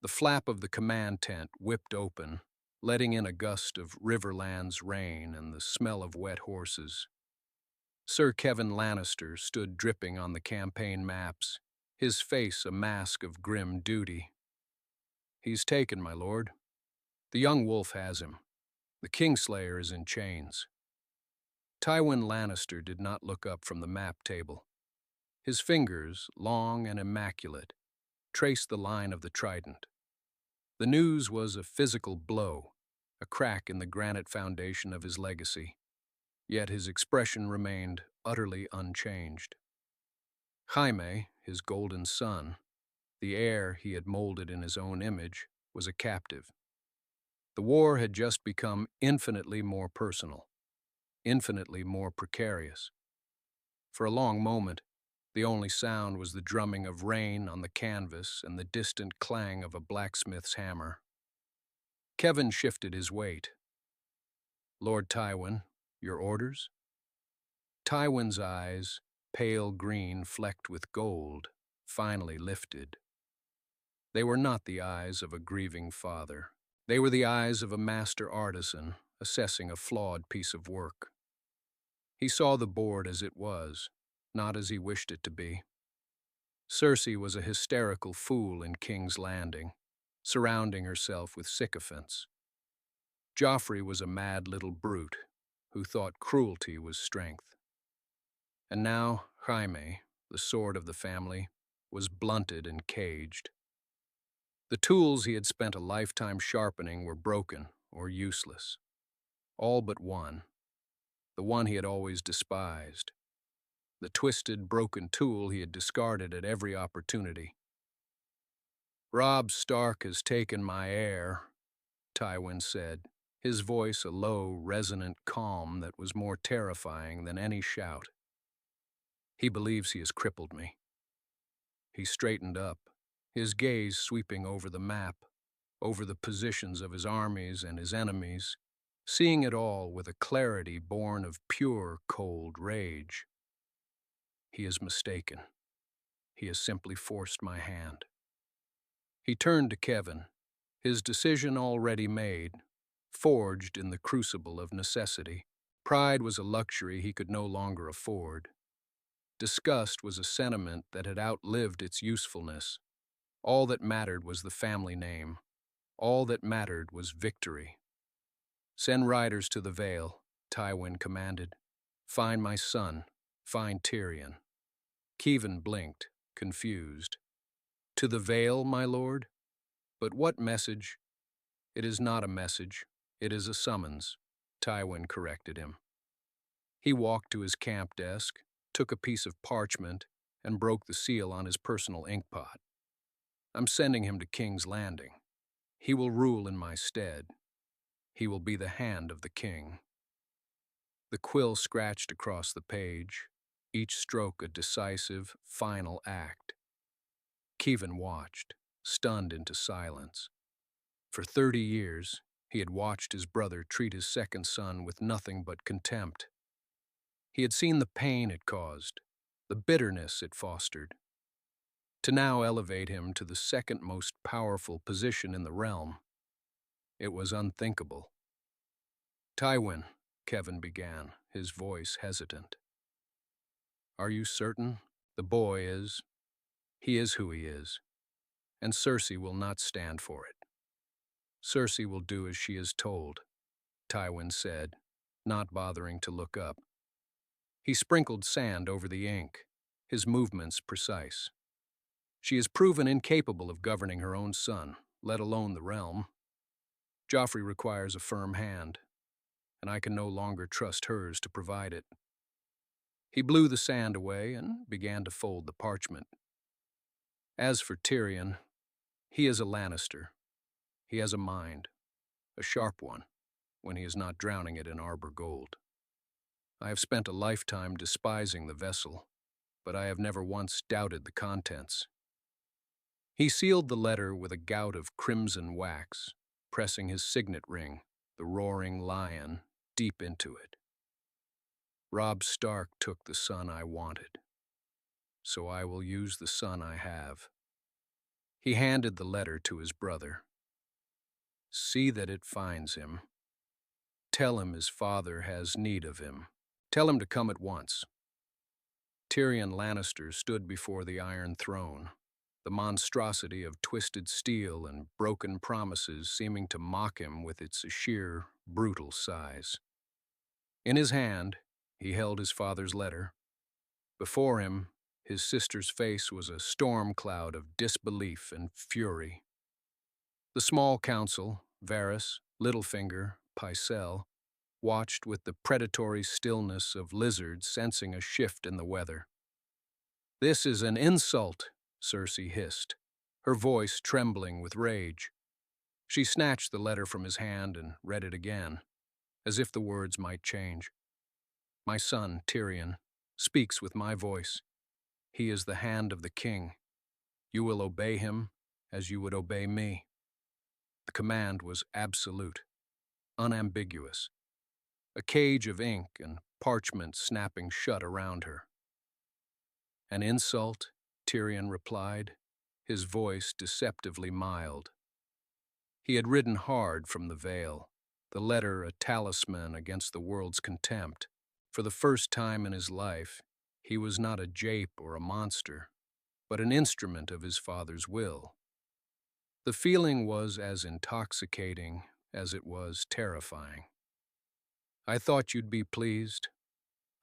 The flap of the command tent whipped open, letting in a gust of Riverland's rain and the smell of wet horses. Sir Kevin Lannister stood dripping on the campaign maps, his face a mask of grim duty. "He's taken, my lord. The young wolf has him. The Kingslayer is in chains." Tywin Lannister did not look up from the map table. His fingers, long and immaculate, traced the line of the trident. The news was a physical blow, a crack in the granite foundation of his legacy. Yet his expression remained utterly unchanged. Jaime, his golden son, the heir he had molded in his own image, was a captive. The war had just become infinitely more personal, infinitely more precarious. For a long moment, the only sound was the drumming of rain on the canvas and the distant clang of a blacksmith's hammer. Kevin shifted his weight. "Lord Tywin, your orders?" Tywin's eyes, pale green flecked with gold, finally lifted. They were not the eyes of a grieving father. They were the eyes of a master artisan assessing a flawed piece of work. He saw the board as it was, not as he wished it to be. Cersei was a hysterical fool in King's Landing, surrounding herself with sycophants. Joffrey was a mad little brute who thought cruelty was strength. And now Jaime, the sword of the family, was blunted and caged. The tools he had spent a lifetime sharpening were broken or useless. All but one, the one he had always despised. The twisted, broken tool he had discarded at every opportunity. "Robb Stark has taken my heir," Tywin said, his voice a low, resonant calm that was more terrifying than any shout. "He believes he has crippled me." He straightened up, his gaze sweeping over the map, over the positions of his armies and his enemies, seeing it all with a clarity born of pure, cold rage. "He is mistaken. He has simply forced my hand." He turned to Kevin, his decision already made, forged in the crucible of necessity. Pride was a luxury he could no longer afford. Disgust was a sentiment that had outlived its usefulness. All that mattered was the family name. All that mattered was victory. "Send riders to the Vale," Tywin commanded. "Find my son. Find Tyrion." Keevan blinked, confused. "To the Vale, my lord? But what message?" "It is not a message. It is a summons," Tywin corrected him. He walked to his camp desk, took a piece of parchment, and broke the seal on his personal inkpot. "I'm sending him to King's Landing. He will rule in my stead. He will be the hand of the king." The quill scratched across the page, each stroke a decisive, final act. Keevan watched, stunned into silence. For 30 years, he had watched his brother treat his second son with nothing but contempt. He had seen the pain it caused, the bitterness it fostered. To now elevate him to the second most powerful position in the realm, it was unthinkable. "Tywin," Kevin began, his voice hesitant. "Are you certain? The boy is. He is who he is. And Cersei will not stand for it." "Cersei will do as she is told," Tywin said, not bothering to look up. He sprinkled sand over the ink, his movements precise. "She is proven incapable of governing her own son, let alone the realm. Joffrey requires a firm hand, and I can no longer trust hers to provide it." He blew the sand away and began to fold the parchment. "As for Tyrion, he is a Lannister. He has a mind, a sharp one, when he is not drowning it in arbor gold. I have spent a lifetime despising the vessel, but I have never once doubted the contents." He sealed the letter with a gout of crimson wax, pressing his signet ring, the roaring lion, deep into it. "Robb Stark took the son I wanted, so I will use the son I have. He handed the letter to his brother. "See that it finds him. Tell him his father has need of him. Tell him to come at once." Tyrion Lannister stood before the Iron Throne, the monstrosity of twisted steel and broken promises seeming to mock him with its sheer, brutal size. In his hand, he held his father's letter. Before him, his sister's face was a storm cloud of disbelief and fury. The small council, Varys, Littlefinger, Pycelle, watched with the predatory stillness of lizards sensing a shift in the weather. "This is an insult," Cersei hissed, her voice trembling with rage. She snatched the letter from his hand and read it again, as if the words might change. "My son, Tyrion, speaks with my voice. He is the hand of the king. You will obey him as you would obey me." The command was absolute, unambiguous, a cage of ink and parchment snapping shut around her. "An insult," Tyrion replied, his voice deceptively mild. He had ridden hard from the Vale, the letter a talisman against the world's contempt. For the first time in his life, he was not a jape or a monster, but an instrument of his father's will. The feeling was as intoxicating as it was terrifying. "I thought you'd be pleased.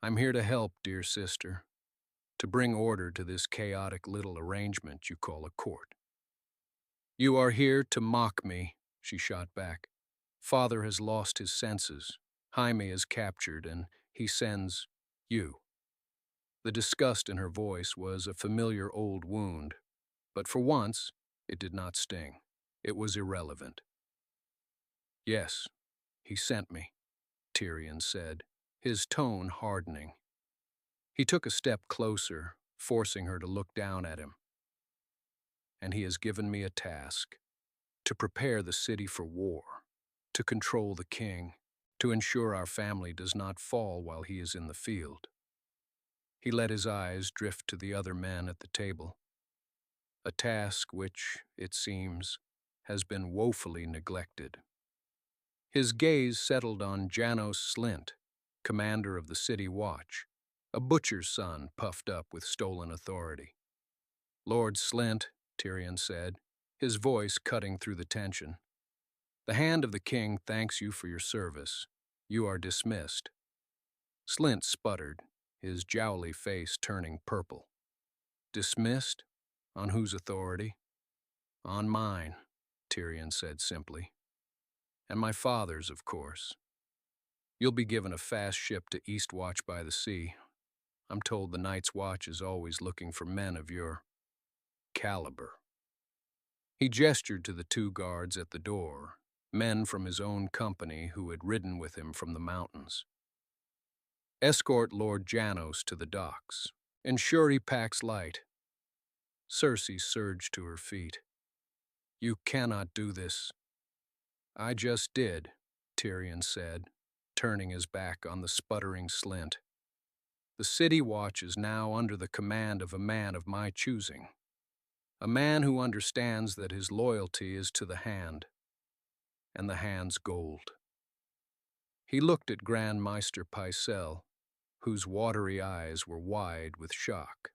I'm here to help, dear sister, to bring order to this chaotic little arrangement you call a court." "You are here to mock me," she shot back. "Father has lost his senses. Jaime is captured, and he sends you." The disgust in her voice was a familiar old wound, but for once, it did not sting. It was irrelevant. "Yes, he sent me," Tyrion said, his tone hardening. He took a step closer, forcing her to look down at him. "And he has given me a task, to prepare the city for war, to control the king, to ensure our family does not fall while he is in the field." He let his eyes drift to the other men at the table. A task which, it seems, has been woefully neglected. His gaze settled on Janos Slynt, commander of the city watch, a butcher's son puffed up with stolen authority. "Lord Slynt," Tyrion said, his voice cutting through the tension, "the hand of the king thanks you for your service. You are dismissed." Slynt sputtered, his jowly face turning purple. "Dismissed? On whose authority?" "On mine," Tyrion said simply. "And my father's, of course. You'll be given a fast ship to Eastwatch by the Sea. I'm told the Night's Watch is always looking for men of your caliber." He gestured to the two guards at the door, men from his own company who had ridden with him from the mountains. "Escort Lord Janos to the docks. Ensure he packs light." Cersei surged to her feet. "You cannot do this." "I just did," Tyrion said, turning his back on the sputtering Slynt. "The city watch is now under the command of a man of my choosing. A man who understands that his loyalty is to the hand, and the hand's gold." He looked at Grand Maester Pycelle, whose watery eyes were wide with shock.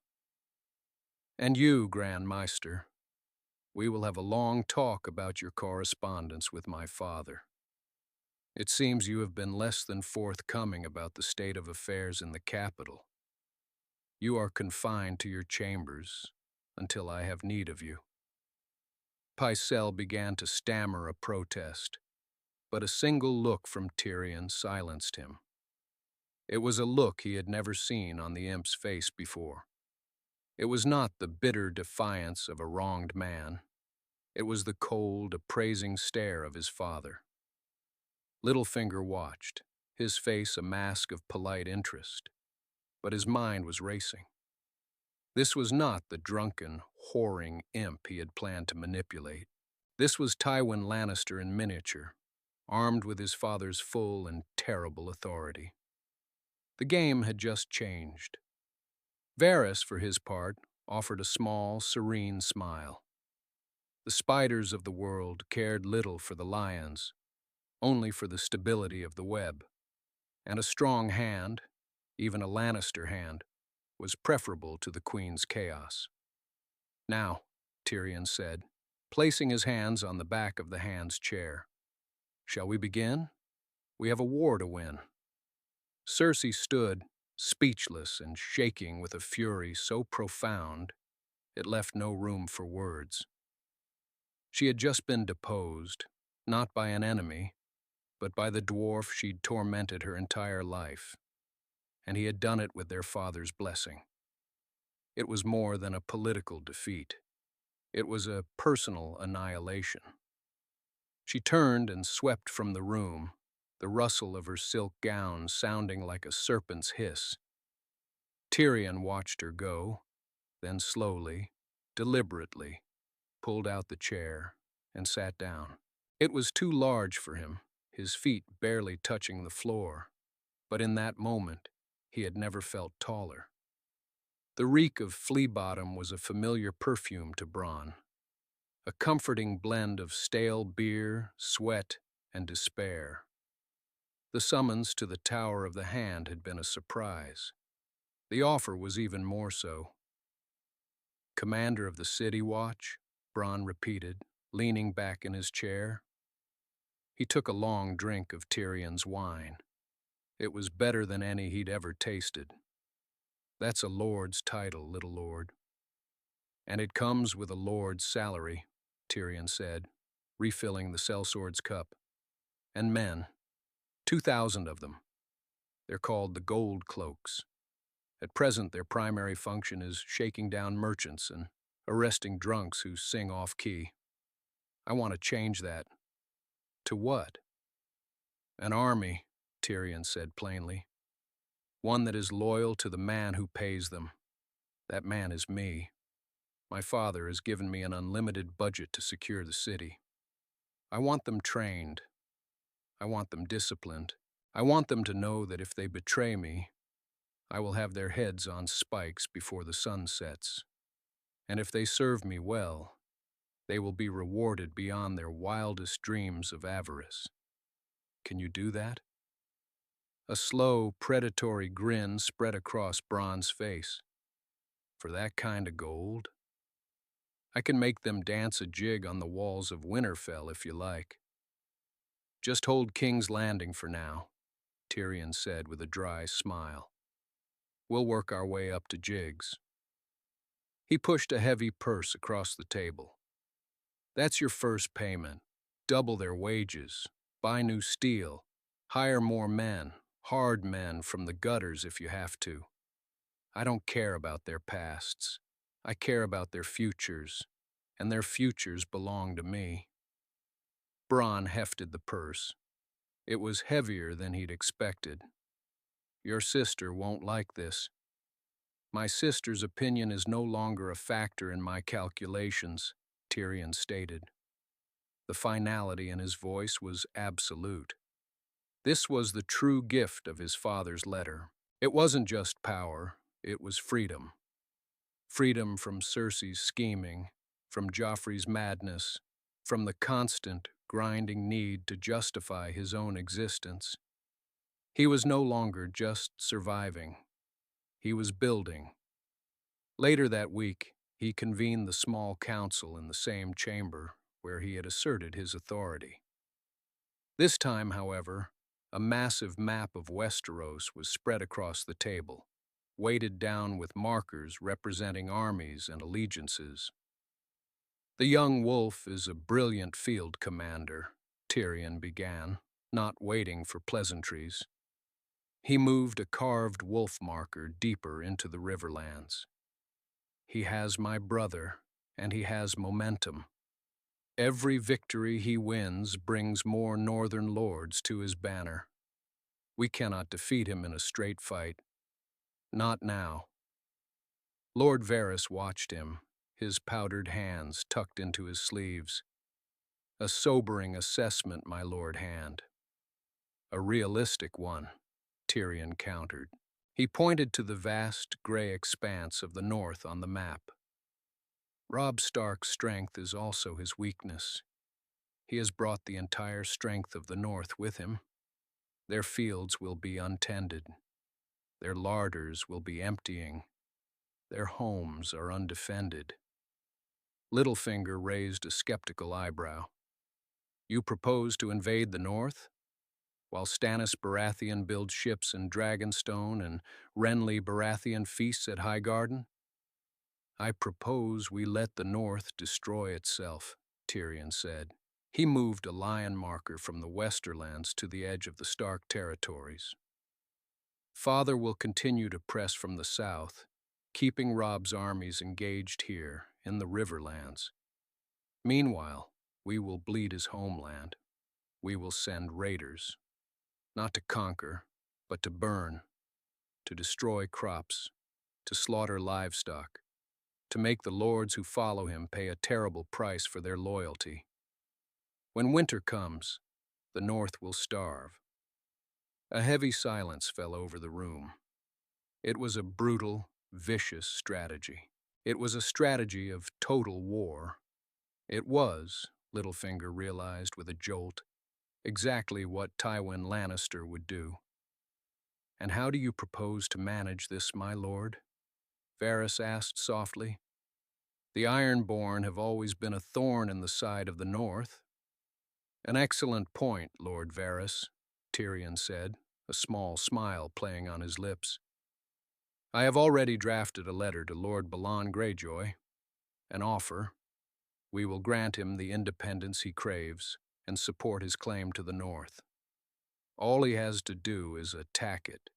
"And you, Grand Maester, we will have a long talk about your correspondence with my father. It seems you have been less than forthcoming about the state of affairs in the capital. You are confined to your chambers until I have need of you." Pycelle began to stammer a protest, but a single look from Tyrion silenced him. It was a look he had never seen on the imp's face before. It was not the bitter defiance of a wronged man. It was the cold, appraising stare of his father. Littlefinger watched, his face a mask of polite interest, but his mind was racing. This was not the drunken, whoring imp he had planned to manipulate. This was Tywin Lannister in miniature, armed with his father's full and terrible authority. The game had just changed. Varys, for his part, offered a small, serene smile. The spiders of the world cared little for the lions, only for the stability of the web, and a strong hand, even a Lannister hand, was preferable to the Queen's chaos. "Now," Tyrion said, placing his hands on the back of the hand's chair. "Shall we begin? We have a war to win." Cersei stood, speechless and shaking with a fury so profound it left no room for words. She had just been deposed, not by an enemy, but by the dwarf she'd tormented her entire life, and he had done it with their father's blessing. It was more than a political defeat. It was a personal annihilation. She turned and swept from the room, the rustle of her silk gown sounding like a serpent's hiss. Tyrion watched her go, then slowly, deliberately, pulled out the chair and sat down. It was too large for him, his feet barely touching the floor, but in that moment, he had never felt taller. The reek of flea bottom was a familiar perfume to Bronn, a comforting blend of stale beer, sweat, and despair. The summons to the Tower of the Hand had been a surprise. The offer was even more so. "Commander of the City Watch?" Bronn repeated, leaning back in his chair. He took a long drink of Tyrion's wine. It was better than any he'd ever tasted. "That's a lord's title, little lord." "And it comes with a lord's salary," Tyrion said, refilling the sellsword's cup. "And men, 2,000 of them. They're called the Gold Cloaks. At present, their primary function is shaking down merchants and arresting drunks who sing off-key. I want to change that." "To what?" "An army," Tyrion said plainly. "One that is loyal to the man who pays them. That man is me. My father has given me an unlimited budget to secure the city. I want them trained. I want them disciplined. I want them to know that if they betray me, I will have their heads on spikes before the sun sets. And if they serve me well, they will be rewarded beyond their wildest dreams of avarice. Can you do that?" A slow, predatory grin spread across Bronn's face. "For that kind of gold? I can make them dance a jig on the walls of Winterfell if you like." "Just hold King's Landing for now," Tyrion said with a dry smile. "We'll work our way up to jigs." He pushed a heavy purse across the table. "That's your first payment. Double their wages, buy new steel, hire more men, hard men from the gutters if you have to. I don't care about their pasts. I care about their futures, and their futures belong to me." Bronn hefted the purse. It was heavier than he'd expected. "Your sister won't like this." "My sister's opinion is no longer a factor in my calculations," Tyrion stated. The finality in his voice was absolute. This was the true gift of his father's letter. It wasn't just power, it was freedom. Freedom from Cersei's scheming, from Joffrey's madness, from the constant, grinding need to justify his own existence. He was no longer just surviving. He was building. Later that week, he convened the small council in the same chamber where he had asserted his authority. This time, however, a massive map of Westeros was spread across the table, weighted down with markers representing armies and allegiances. "The young wolf is a brilliant field commander," Tyrion began, not waiting for pleasantries. He moved a carved wolf marker deeper into the riverlands. "He has my brother, and he has momentum. Every victory he wins brings more northern lords to his banner. We cannot defeat him in a straight fight. Not now." Lord Varys watched him, his powdered hands tucked into his sleeves. "A sobering assessment, my Lord Hand." "A realistic one," Tyrion countered. He pointed to the vast gray expanse of the north on the map. Robb Stark's strength is also his weakness. He has brought the entire strength of the North with him. Their fields will be untended. Their larders will be emptying. Their homes are undefended. Littlefinger raised a skeptical eyebrow. You propose to invade the North? While Stannis Baratheon builds ships in Dragonstone and Renly Baratheon feasts at Highgarden? I propose we let the North destroy itself, Tyrion said. He moved a lion marker from the Westerlands to the edge of the Stark territories. Father will continue to press from the south, keeping Robb's armies engaged here in the Riverlands. Meanwhile, we will bleed his homeland. We will send raiders, not to conquer, but to burn, to destroy crops, to slaughter livestock, to make the lords who follow him pay a terrible price for their loyalty. When winter comes, the North will starve. A heavy silence fell over the room. It was a brutal, vicious strategy. It was a strategy of total war. It was, Littlefinger realized with a jolt, exactly what Tywin Lannister would do. And how do you propose to manage this, my lord? Varys asked softly. The Ironborn have always been a thorn in the side of the North. An excellent point, Lord Varys, Tyrion said, a small smile playing on his lips. I have already drafted a letter to Lord Balon Greyjoy, an offer. We will grant him the independence he craves and support his claim to the North. All he has to do is attack it.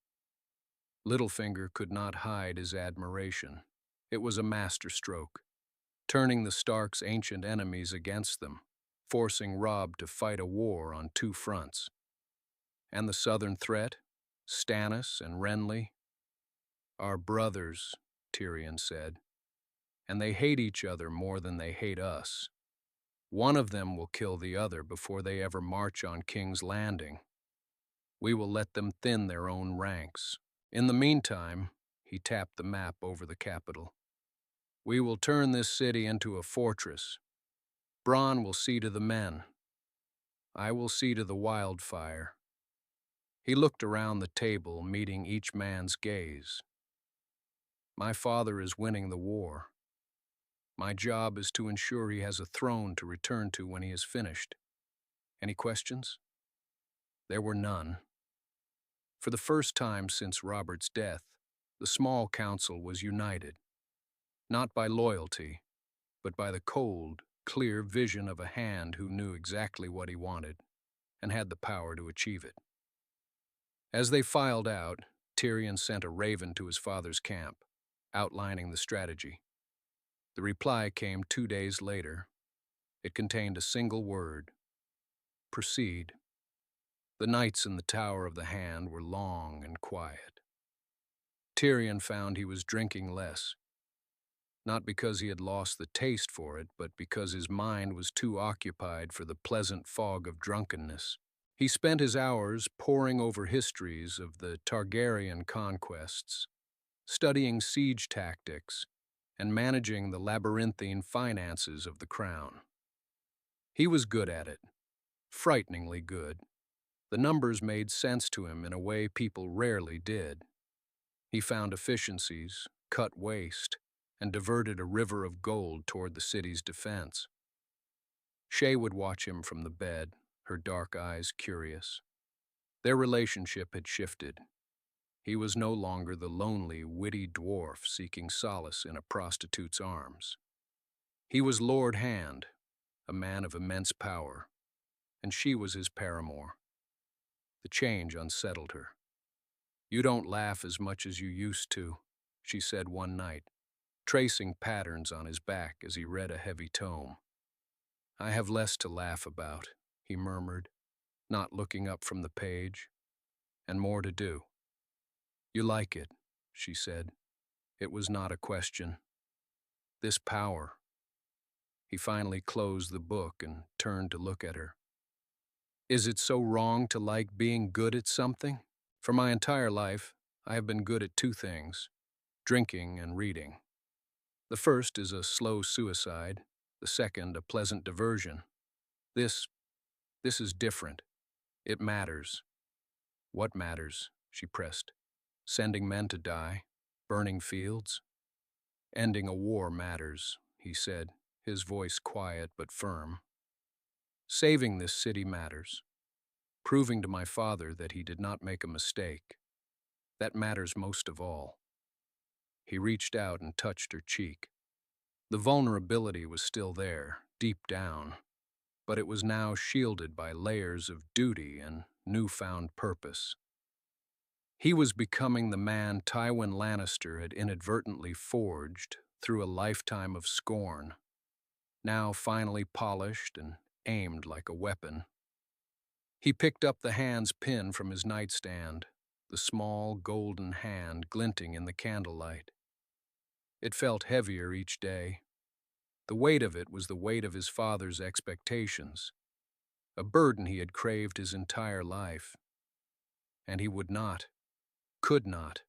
Littlefinger could not hide his admiration. It was a masterstroke, turning the Starks' ancient enemies against them, forcing Robb to fight a war on two fronts. And the southern threat, Stannis and Renly, are brothers, Tyrion said, and they hate each other more than they hate us. One of them will kill the other before they ever march on King's Landing. We will let them thin their own ranks. In the meantime, he tapped the map over the capital. We will turn this city into a fortress. Bronn will see to the men. I will see to the wildfire. He looked around the table, meeting each man's gaze. My father is winning the war. My job is to ensure he has a throne to return to when he is finished. Any questions? There were none. For the first time since Robert's death, the small council was united, not by loyalty, but by the cold, clear vision of a hand who knew exactly what he wanted and had the power to achieve it. As they filed out, Tyrion sent a raven to his father's camp, outlining the strategy. The reply came 2 days later. It contained a single word: proceed. The nights in the Tower of the Hand were long and quiet. Tyrion found he was drinking less, not because he had lost the taste for it, but because his mind was too occupied for the pleasant fog of drunkenness. He spent his hours poring over histories of the Targaryen conquests, studying siege tactics, and managing the labyrinthine finances of the crown. He was good at it, frighteningly good. The numbers made sense to him in a way people rarely did. He found efficiencies, cut waste, and diverted a river of gold toward the city's defense. Shay would watch him from the bed, her dark eyes curious. Their relationship had shifted. He was no longer the lonely, witty dwarf seeking solace in a prostitute's arms. He was Lord Hand, a man of immense power, and she was his paramour. The change unsettled her. You don't laugh as much as you used to, she said one night, tracing patterns on his back as he read a heavy tome. I have less to laugh about, he murmured, not looking up from the page, and more to do. You like it, she said. It was not a question. This power. He finally closed the book and turned to look at her. Is it so wrong to like being good at something? For my entire life, I have been good at two things: drinking and reading. The first is a slow suicide, the second a pleasant diversion. This, this is different. It matters. What matters? She pressed. Sending men to die? Burning fields? Ending a war matters, he said, his voice quiet but firm. Saving this city matters. Proving to my father that he did not make a mistake. That matters most of all. He reached out and touched her cheek. The vulnerability was still there, deep down, but it was now shielded by layers of duty and newfound purpose. He was becoming the man Tywin Lannister had inadvertently forged through a lifetime of scorn, now finally polished and aimed like a weapon. He picked up the hand's pin from his nightstand, the small golden hand glinting in the candlelight. It felt heavier each day. The weight of it was the weight of his father's expectations, a burden he had craved his entire life. And he would not, could not,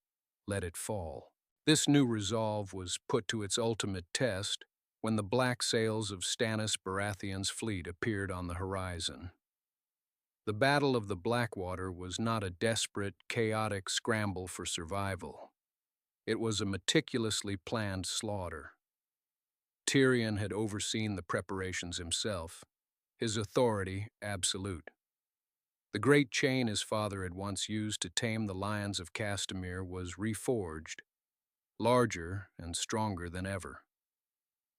let it fall. This new resolve was put to its ultimate test when the black sails of Stannis Baratheon's fleet appeared on the horizon. The Battle of the Blackwater was not a desperate, chaotic scramble for survival. It was a meticulously planned slaughter. Tyrion had overseen the preparations himself, his authority absolute. The great chain his father had once used to tame the lions of Castamere was reforged, larger and stronger than ever.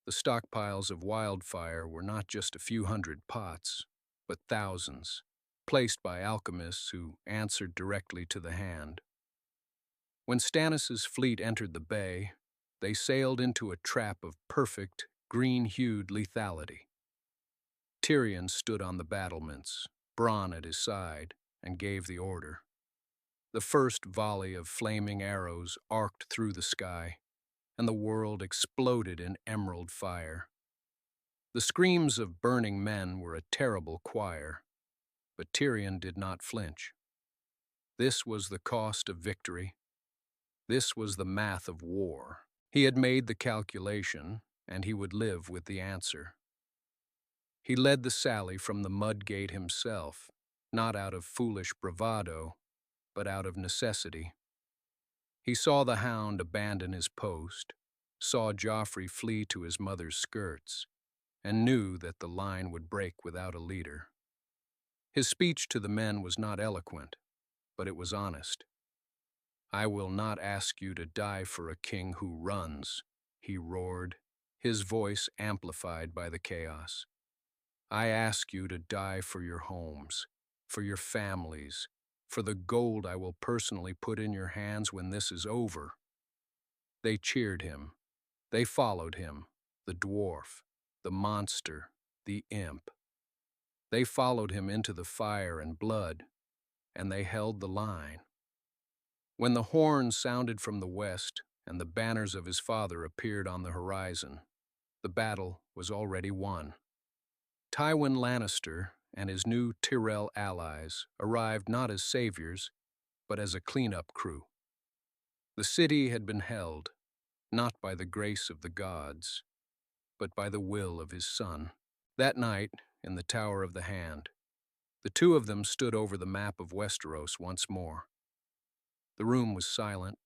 The stockpiles of wildfire were not just a few hundred pots, but thousands, placed by alchemists who answered directly to the hand. When Stannis' fleet entered the bay, they sailed into a trap of perfect, green-hued lethality. Tyrion stood on the battlements, Bronn at his side, and gave the order. The first volley of flaming arrows arced through the sky, and the world exploded in emerald fire. The screams of burning men were a terrible choir, but Tyrion did not flinch. This was the cost of victory. This was the math of war. He had made the calculation, and he would live with the answer. He led the sally from the mud gate himself, not out of foolish bravado, but out of necessity. He saw the hound abandon his post, saw Joffrey flee to his mother's skirts, and knew that the line would break without a leader. His speech to the men was not eloquent, but it was honest. "I will not ask you to die for a king who runs," he roared, his voice amplified by the chaos. "I ask you to die for your homes, for your families, for the gold I will personally put in your hands when this is over." They cheered him. They followed him, the dwarf, the monster, the imp. They followed him into the fire and blood, and they held the line. When the horn sounded from the west and the banners of his father appeared on the horizon, the battle was already won. Tywin Lannister and his new Tyrell allies arrived not as saviors, but as a cleanup crew. The city had been held, not by the grace of the gods, but by the will of his son. That night, in the Tower of the Hand, the two of them stood over the map of Westeros once more. The room was silent,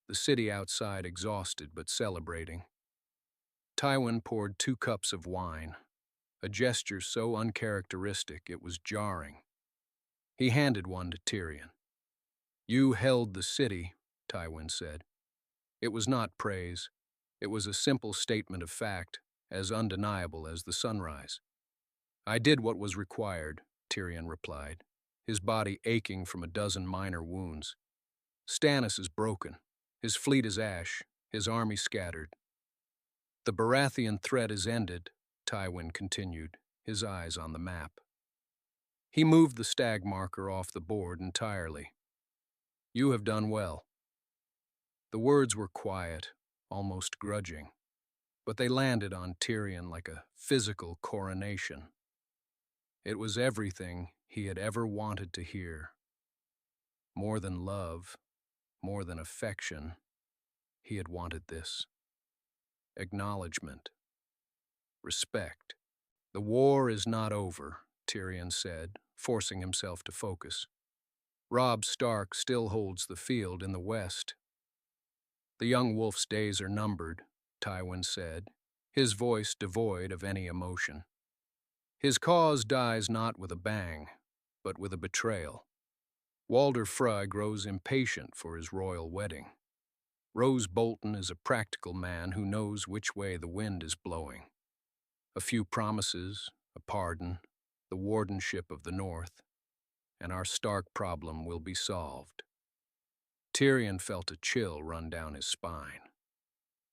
the city outside exhausted but celebrating. Tywin poured 2 cups of wine, a gesture so uncharacteristic it was jarring. He handed one to Tyrion. "You held the city," Tywin said. It was not praise. It was a simple statement of fact, as undeniable as the sunrise. "I did what was required," Tyrion replied, his body aching from a dozen minor wounds. "Stannis is broken. His fleet is ash, his army scattered. The Baratheon threat is ended," Tywin continued, his eyes on the map. He moved the stag marker off the board entirely. "You have done well." The words were quiet, almost grudging, but they landed on Tyrion like a physical coronation. It was everything he had ever wanted to hear. More than love, more than affection, he had wanted this. acknowledgement, respect. "The war is not over," Tyrion said, forcing himself to focus. "Robb Stark still holds the field in the west." "The young wolf's days are numbered," Tywin said, his voice devoid of any emotion. "His cause dies not with a bang, but with a betrayal. Walder Frey grows impatient for his royal wedding. Rose Bolton is a practical man who knows which way the wind is blowing. A few promises, a pardon, the wardenship of the North, and our Stark problem will be solved." Tyrion felt a chill run down his spine.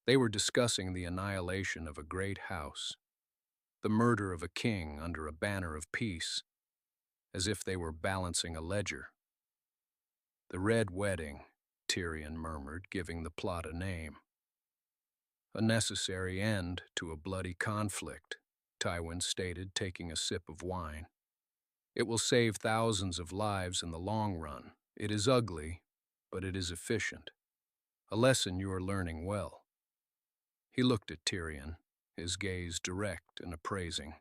They were discussing the annihilation of a great house, the murder of a king under a banner of peace, as if they were balancing a ledger. "The Red Wedding," Tyrion murmured, giving the plot a name. "A necessary end to a bloody conflict," Tywin stated, taking a sip of wine. "It will save thousands of lives in the long run. It is ugly, but it is efficient. A lesson you are learning well." He looked at Tyrion, his gaze direct and appraising.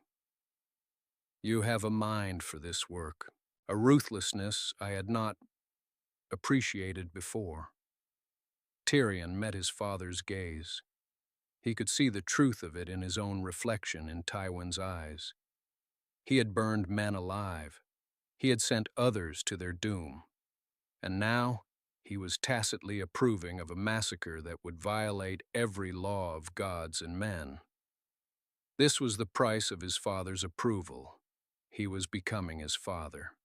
"You have a mind for this work, a ruthlessness I had not appreciated before." Tyrion met his father's gaze. He could see the truth of it in his own reflection in Tywin's eyes. He had burned men alive. He had sent others to their doom. And now he was tacitly approving of a massacre that would violate every law of gods and men. This was the price of his father's approval. He was becoming his father.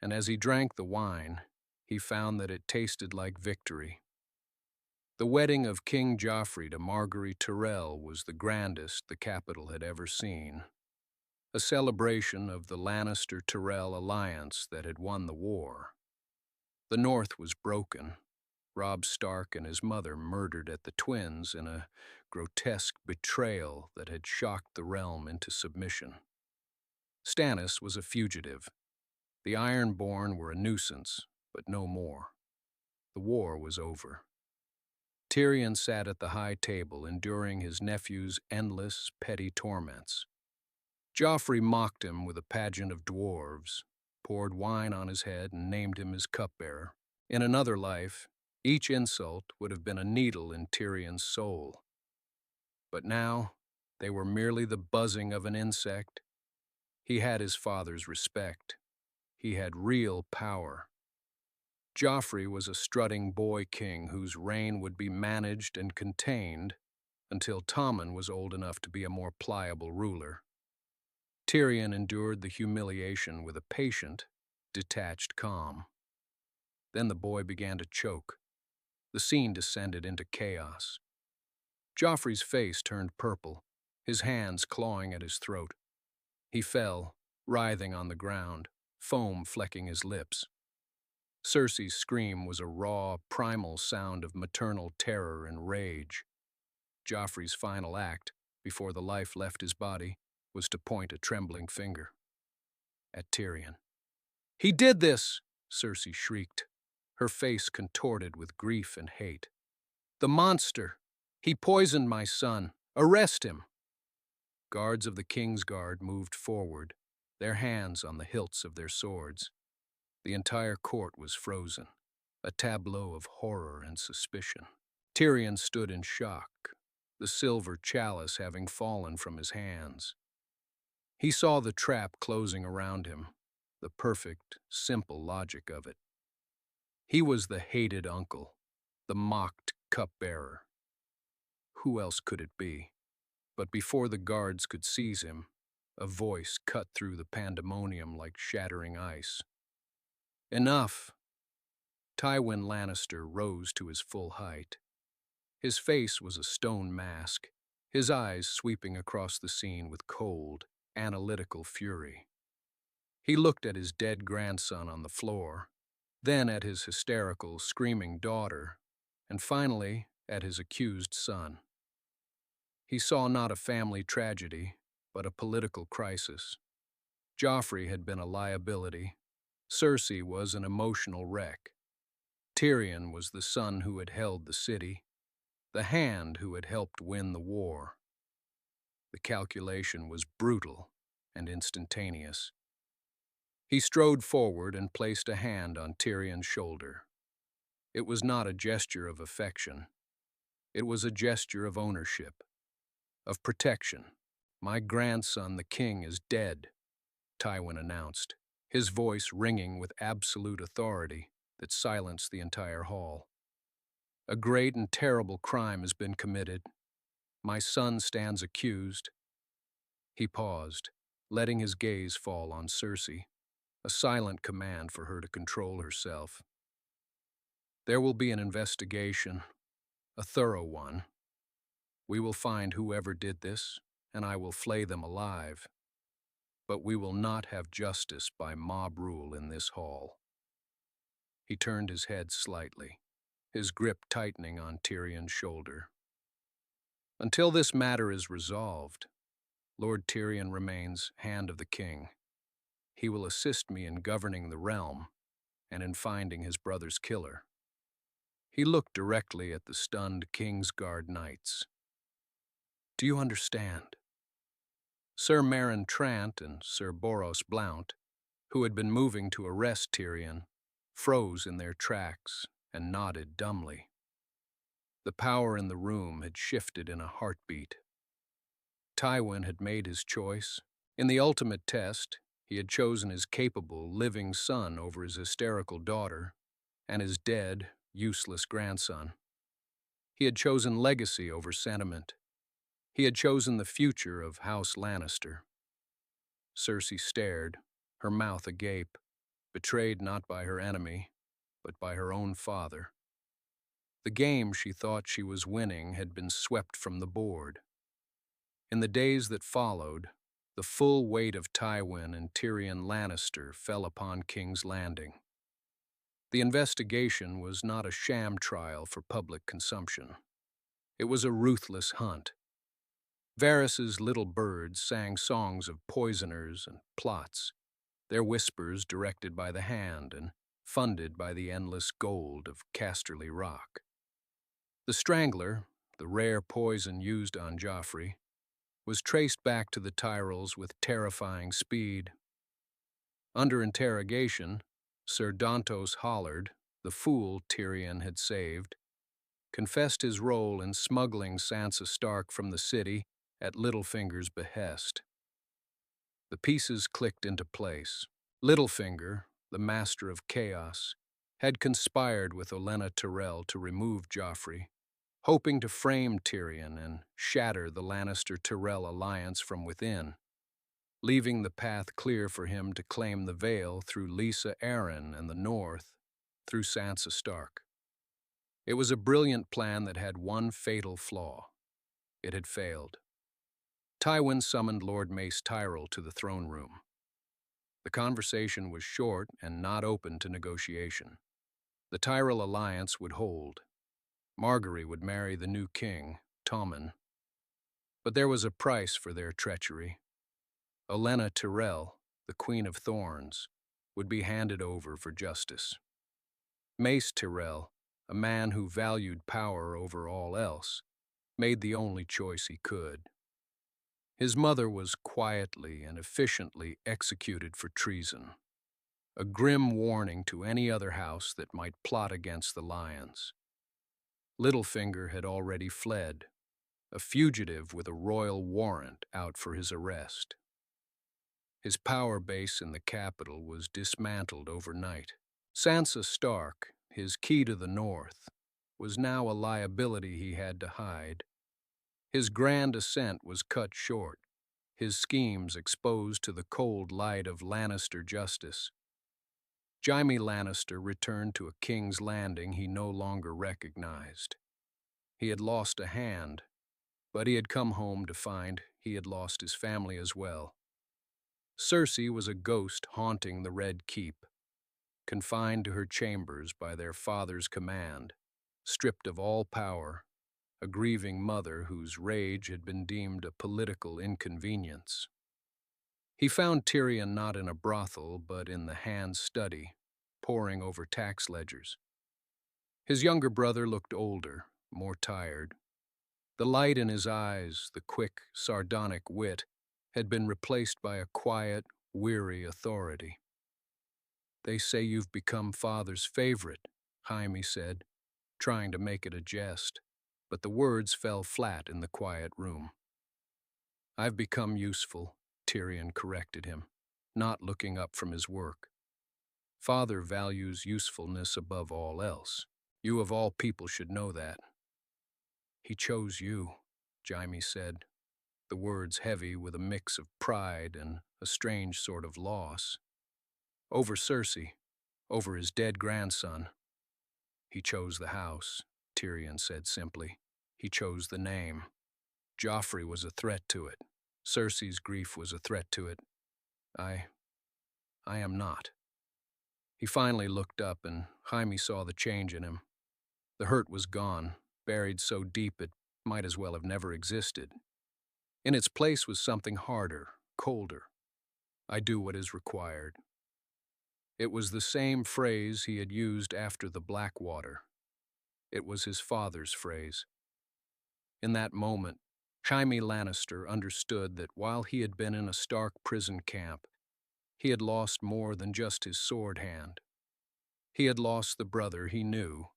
And as he drank the wine, he found that it tasted like victory. The wedding of King Joffrey to Margaery Tyrell was the grandest the capital had ever seen. A celebration of the Lannister-Tyrell alliance that had won the war. The North was broken. Robb Stark and his mother murdered at the Twins in a grotesque betrayal that had shocked the realm into submission. Stannis was a fugitive. The Ironborn were a nuisance, but no more. The war was over. Tyrion sat at the high table, enduring his nephew's endless, petty torments. Joffrey mocked him with a pageant of dwarves, poured wine on his head, and named him his cupbearer. In another life, each insult would have been a needle in Tyrion's soul. But now, they were merely the buzzing of an insect. He had his father's respect. He had real power. Joffrey was a strutting boy king whose reign would be managed and contained until Tommen was old enough to be a more pliable ruler. Tyrion endured the humiliation with a patient, detached calm. Then the boy began to choke. The scene descended into chaos. Joffrey's face turned purple, his hands clawing at his throat. He fell, writhing on the ground, foam flecking his lips. Cersei's scream was a raw, primal sound of maternal terror and rage. Joffrey's final act, before the life left his body, was to point a trembling finger at Tyrion. "He did this!" Cersei shrieked, her face contorted with grief and hate. "The monster! He poisoned my son! Arrest him!" Guards of the King's Guard moved forward, their hands on the hilts of their swords. The entire court was frozen, a tableau of horror and suspicion. Tyrion stood in shock, the silver chalice having fallen from his hands. He saw the trap closing around him, the perfect, simple logic of it. He was the hated uncle, the mocked cupbearer. Who else could it be? But before the guards could seize him, a voice cut through the pandemonium like shattering ice. "Enough!" Tywin Lannister rose to his full height. His face was a stone mask, his eyes sweeping across the scene with cold, analytical fury. He looked at his dead grandson on the floor, then at his hysterical, screaming daughter, and finally at his accused son. He saw not a family tragedy, but a political crisis. Joffrey had been a liability. Cersei was an emotional wreck. Tyrion was the son who had held the city. the hand who had helped win the war. The calculation was brutal and instantaneous. He strode forward and placed a hand on Tyrion's shoulder. It was not a gesture of affection. It was a gesture of ownership, of protection. "My grandson, the king, is dead," Tywin announced, his voice ringing with absolute authority that silenced the entire hall. "A great and terrible crime has been committed. My son stands accused." He paused, letting his gaze fall on Cersei, a silent command for her to control herself. "There will be an investigation, a thorough one. We will find whoever did this, and I will flay them alive. But we will not have justice by mob rule in this hall." He turned his head slightly, his grip tightening on Tyrion's shoulder. "Until this matter is resolved, Lord Tyrion remains Hand of the King. He will assist me in governing the realm and in finding his brother's killer." He looked directly at the stunned Kingsguard knights. "Do you understand?" Sir Meryn Trant and Sir Boros Blount, who had been moving to arrest Tyrion, froze in their tracks and nodded dumbly. The power in the room had shifted in a heartbeat. Tywin had made his choice. In the ultimate test, he had chosen his capable, living son over his hysterical daughter and his dead, useless grandson. He had chosen legacy over sentiment. He had chosen the future of House Lannister. Cersei stared, her mouth agape, betrayed not by her enemy, but by her own father. The game she thought she was winning had been swept from the board. In the days that followed, the full weight of Tywin and Tyrion Lannister fell upon King's Landing. The investigation was not a sham trial for public consumption. It was a ruthless hunt. Varys's little birds sang songs of poisoners and plots, their whispers directed by the Hand and funded by the endless gold of Casterly Rock. The Strangler, the rare poison used on Joffrey, was traced back to the Tyrells with terrifying speed. Under interrogation, Sir Dantos Hollard, the fool Tyrion had saved, confessed his role in smuggling Sansa Stark from the city at Littlefinger's behest. The pieces clicked into place. Littlefinger, the master of chaos, had conspired with Olenna Tyrell to remove Joffrey, hoping to frame Tyrion and shatter the Lannister-Tyrell alliance from within, leaving the path clear for him to claim the Vale through Lysa Arryn and the North through Sansa Stark. It was a brilliant plan that had one fatal flaw. It had failed. Tywin summoned Lord Mace Tyrell to the throne room. The conversation was short and not open to negotiation. The Tyrell alliance would hold. Margaery would marry the new king, Tommen. But there was a price for their treachery. Olenna Tyrell, the Queen of Thorns, would be handed over for justice. Mace Tyrell, a man who valued power over all else, made the only choice he could. His mother was quietly and efficiently executed for treason, a grim warning to any other house that might plot against the Lions. Littlefinger had already fled, a fugitive with a royal warrant out for his arrest. His power base in the capital was dismantled overnight. Sansa Stark, his key to the north, was now a liability he had to hide. His grand ascent was cut short, his schemes exposed to the cold light of Lannister justice. Jaime Lannister returned to a King's Landing he no longer recognized. He had lost a hand, but he had come home to find he had lost his family as well. Cersei was a ghost haunting the Red Keep, confined to her chambers by their father's command, stripped of all power, a grieving mother whose rage had been deemed a political inconvenience. He found Tyrion not in a brothel, but in the Hand's study, poring over tax ledgers. His younger brother looked older, more tired. The light in his eyes, the quick, sardonic wit, had been replaced by a quiet, weary authority. "They say you've become father's favorite," Jaime said, trying to make it a jest, but the words fell flat in the quiet room. "I've become useful," Tyrion corrected him, not looking up from his work. "Father values usefulness above all else. You of all people should know that." "He chose you," Jaime said, the words heavy with a mix of pride and a strange sort of loss. "Over Cersei, over his dead grandson." "He chose the house," Tyrion said simply. "He chose the name. Joffrey was a threat to it. Cersei's grief was a threat to it. I am not." He finally looked up, and Jaime saw the change in him. The hurt was gone, buried so deep it might as well have never existed. In its place was something harder, colder. "I do what is required." It was the same phrase he had used after the Blackwater. It was his father's phrase. In that moment, Jaime Lannister understood that while he had been in a Stark prison camp, he had lost more than just his sword hand. He had lost the brother he knew,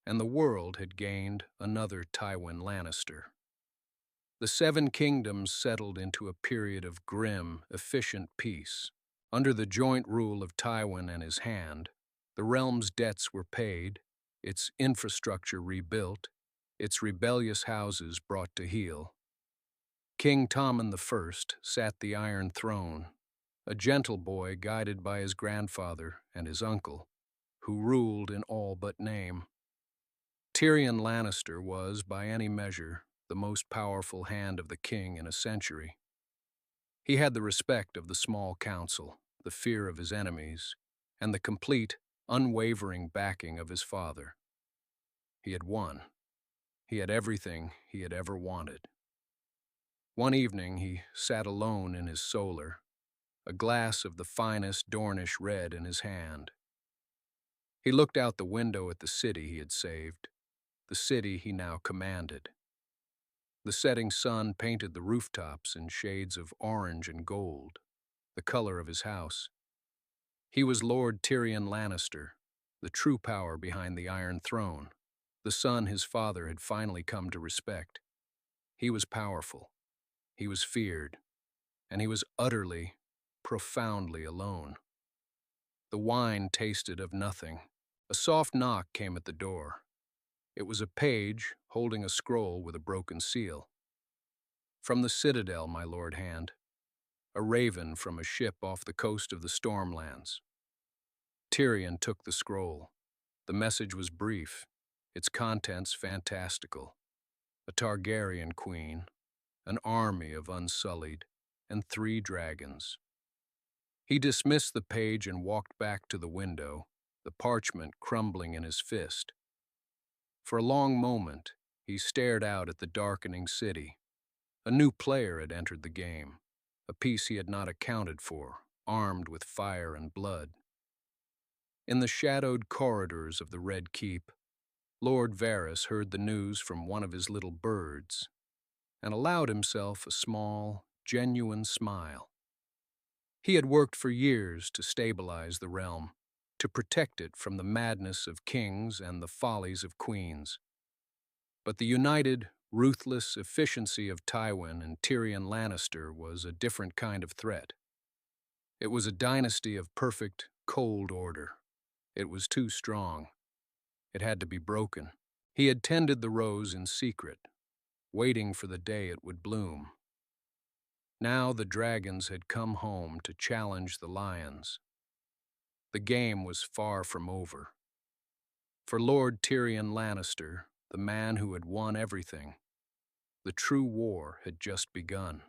and the world had gained another Tywin Lannister. The Seven Kingdoms settled into a period of grim, efficient peace. Under the joint rule of Tywin and his hand, the realm's debts were paid, its infrastructure rebuilt, its rebellious houses brought to heel. King Tommen I sat the Iron Throne, a gentle boy guided by his grandfather and his uncle, who ruled in all but name. Tyrion Lannister was, by any measure, the most powerful hand of the king in a century. He had the respect of the small council, the fear of his enemies, and the complete, unwavering backing of his father. He had won. He had everything he had ever wanted. One evening he sat alone in his solar, a glass of the finest Dornish red in his hand. He looked out the window at the city he had saved, the city he now commanded. The setting sun painted the rooftops in shades of orange and gold, the color of his house. He was Lord Tyrion Lannister, the true power behind the Iron Throne, the son his father had finally come to respect. He was powerful, he was feared, and he was utterly, profoundly alone. The wine tasted of nothing. A soft knock came at the door. It was a page holding a scroll with a broken seal. "From the Citadel, my Lord Hand. A raven from a ship off the coast of the Stormlands." Tyrion took the scroll. The message was brief, its contents fantastical. A Targaryen queen, an army of Unsullied, and 3 dragons. He dismissed the page and walked back to the window, the parchment crumbling in his fist. For a long moment, he stared out at the darkening city. A new player had entered the game, a piece he had not accounted for, armed with fire and blood. In the shadowed corridors of the Red Keep, Lord Varys heard the news from one of his little birds and allowed himself a small, genuine smile. He had worked for years to stabilize the realm, to protect it from the madness of kings and the follies of queens. But the united, ruthless efficiency of Tywin and Tyrion Lannister was a different kind of threat. It was a dynasty of perfect, cold order. It was too strong. It had to be broken. He had tended the rose in secret, waiting for the day it would bloom. Now the dragons had come home to challenge the lions. The game was far from over. For Lord Tyrion Lannister, the man who had won everything, the true war had just begun.